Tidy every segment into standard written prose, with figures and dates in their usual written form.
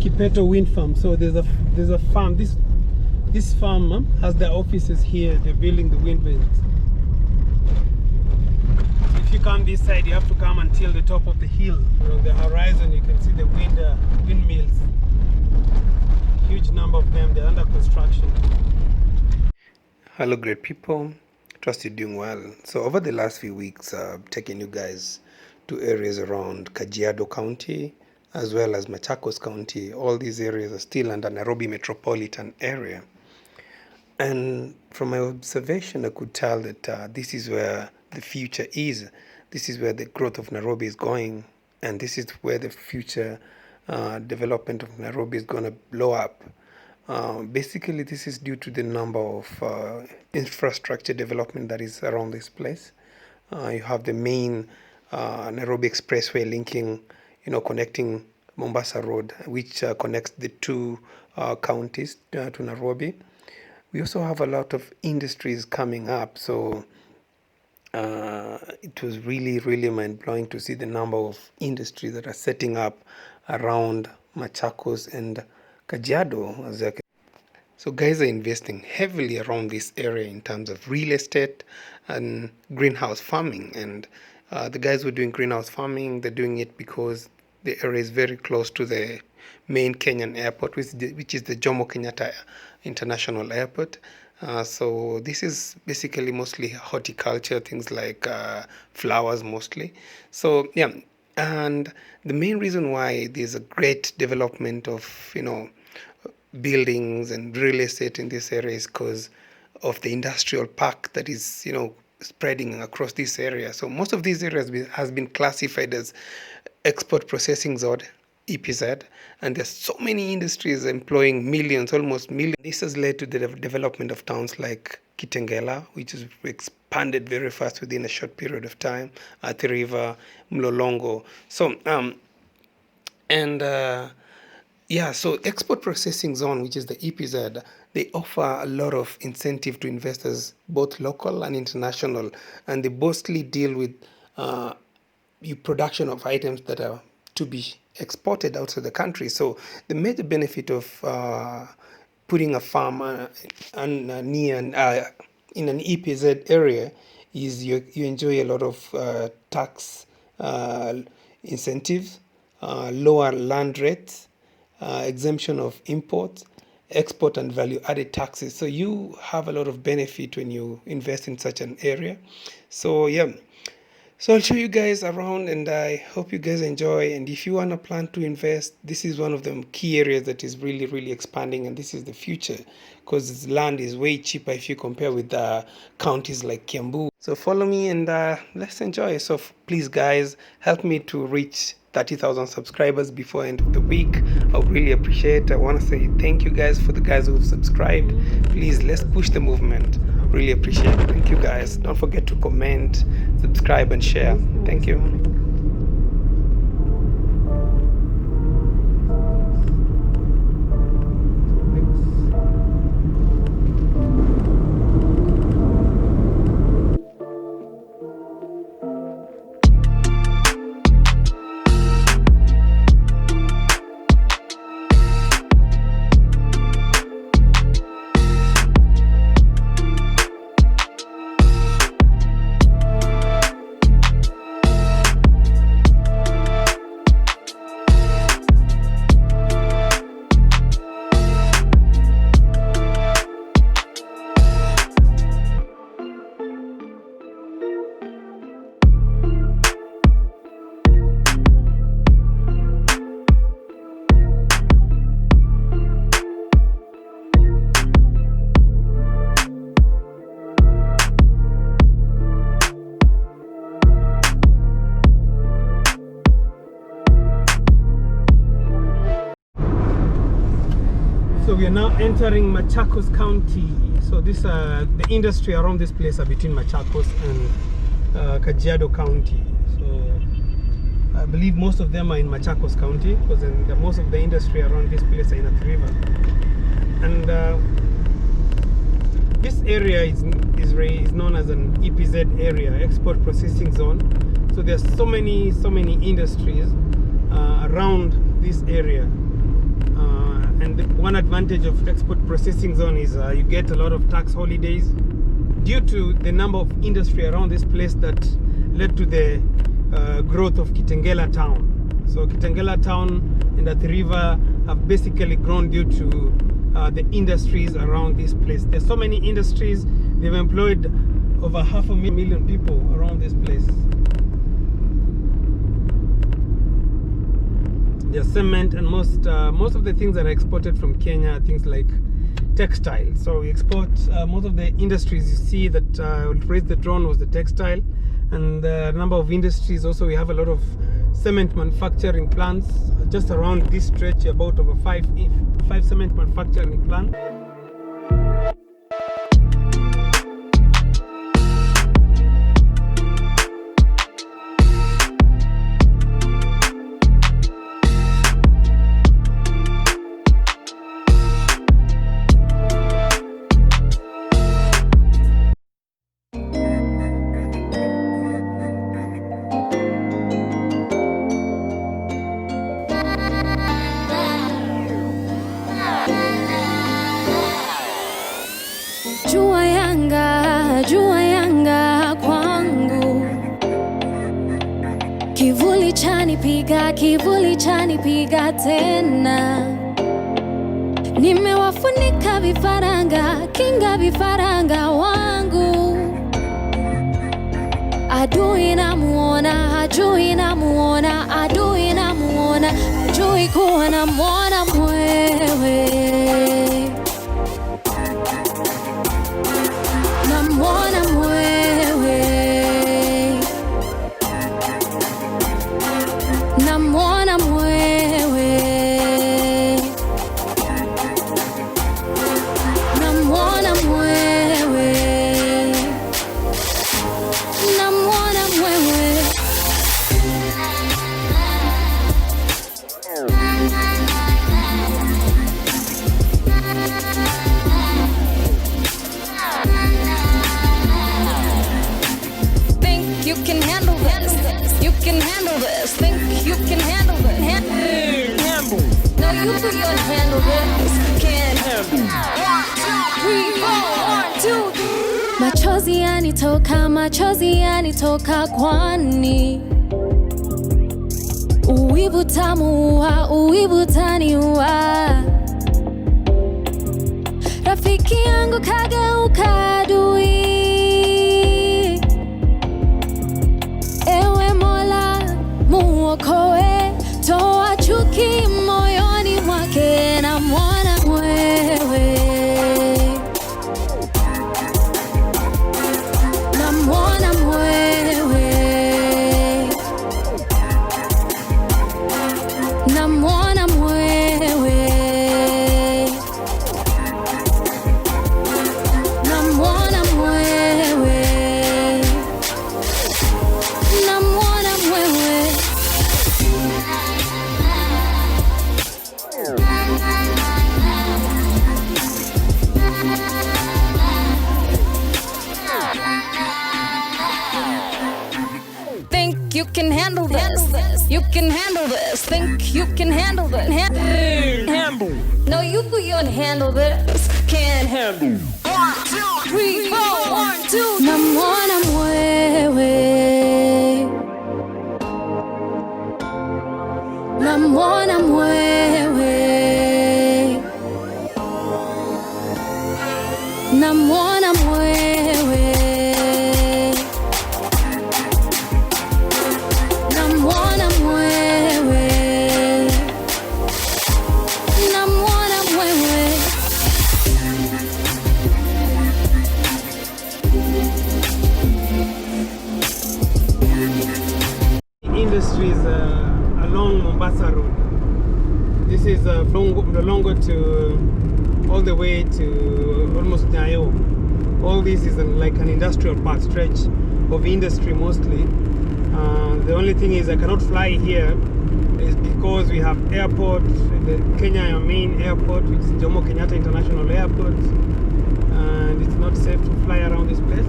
Kipeto wind farm. So there's a farm. This farm has their offices here. They're building the wind vanes. So if you come this side, you have to come until the top of the hill. On the horizon, you can see the windmills. Huge number of them. They're under construction. Hello, great people. Trust you're doing well. So over the last few weeks, I've taken you guys to areas around Kajiado County as well as Machakos County. All these areas are still under Nairobi metropolitan area. And from my observation, I could tell that this is where the future is. This is where the growth of Nairobi is going. And this is where the future development of Nairobi is going to blow up. Basically, this is due to the number of infrastructure development that is around this place. You have the main Nairobi Expressway linking, connecting Mombasa Road, which connects the two counties to Nairobi. We also have a lot of industries coming up, so it was really, really mind-blowing to see the number of industries that are setting up around Machakos and Kajiado. So guys are investing heavily around this area in terms of real estate and greenhouse farming. And the guys who are doing greenhouse farming, they're doing it because the area is very close to the main Kenyan airport, which is the Jomo Kenyatta International Airport. So this is basically mostly horticulture, things like flowers mostly. So yeah, and the main reason why there's a great development of buildings and real estate in this area is because of the industrial park that is spreading across this area. So most of these areas has been classified as export processing zone, EPZ, and there's so many industries employing millions, almost millions. This has led to the development of towns like Kitengela, which has expanded very fast within a short period of time, Athi River, Mlolongo. So so export processing zone, which is the EPZ, they offer a lot of incentive to investors, both local and international, and they mostly deal with production of items that are to be exported outside the country. So the major benefit of putting a farm near in an EPZ area is you enjoy a lot of tax incentives, lower land rates, exemption of imports, export and value-added taxes. So you have a lot of benefit when you invest in such an area. So yeah, so I'll show you guys around, and I hope you guys enjoy. And if you want to plan to invest, this is one of the key areas that is really, really expanding, and this is the future because land is way cheaper if you compare with counties like Kiambu. So follow me and let's enjoy. So please guys, help me to reach 30,000 subscribers before end of the week. I would really appreciate it. I want to say thank you guys for the guys who have subscribed. Please, let's push the movement. Really appreciate it. Thank you guys. Don't forget to comment, subscribe and share. Thank you. So we are now entering Machakos County. So this the industry around this place are between Machakos and Kajiado County. So I believe most of them are in Machakos County because most of the industry around this place are in Athi River. And this area is known as an EPZ area, export processing zone. So there's so many industries around this area. one advantage of export processing zone is you get a lot of tax holidays due to the number of industry around this place that led to the growth of Kitengela town. So Kitengela town and Athi River have basically grown due to the industries around this place. There's so many industries. They've employed over 500,000 people around this place. There's cement, and most of the things that are exported from Kenya are things like textile. So we export most of the industries you see that raised the drone was the textile, and the number of industries also. We have a lot of cement manufacturing plants just around this stretch, about over five cement manufacturing plants. Jua yanga kwangu, kivuli chani piga tena. Nimewafunika vifaranga, kinga vifaranga wangu. Adui namuona, hajui namuona, adui namuona, hajui kuwa namuona mwewe. Namuona mwewe, namuona mwewe, namuona mwewe, namuona mwewe. You can handle this. You can handle this. Think you can handle this. Handle. No, you can handle this. Can't handle. 1, 2, 3, 4, 1, 2, 3. Machozi yanitoka kwani uwivu tamuua, uwivu taniua. Rafiki yangu kageuka adui. Muokoe, toa chuki moyoni mwake. Namuona mwewe, namuona mwewe, namuona mwewe, namuona mwewe, namuona mwewe. Think you can handle this. You can handle this. Think you can handle this. Handle. No, you can handle this. Can't handle. 1, 2, 3, 4, 1, 2. Namuona mwewe, namuona mwewe, namuona mwewe, namuona mwewe, namuona mwewe. Industries along Mombasa Road. This is from Mlolongo to all the way to almost Nyayo. All this is like an industrial park stretch of industry mostly. The only thing is I cannot fly here is because we have airport, the Kenya main airport, which is Jomo Kenyatta International Airport, and it's not safe to fly around this place.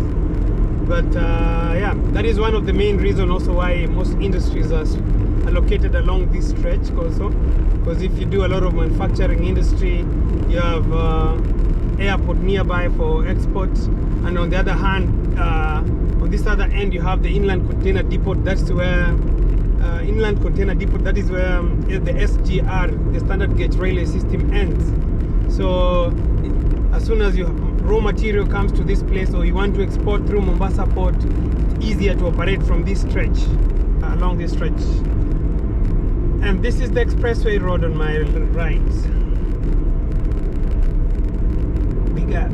But yeah, that is one of the main reasons also why most industries are are located along this stretch also, because if you do a lot of manufacturing industry, you have airport nearby for exports, and on the other hand, on this other end, you have the inland container depot. That's where inland container depot. That is where the SGR, the standard gauge railway system, ends. So as soon as raw material comes to this place, or you want to export through Mombasa port, it's easier to operate from this stretch, along this stretch. And this is the expressway road on my right. Big up.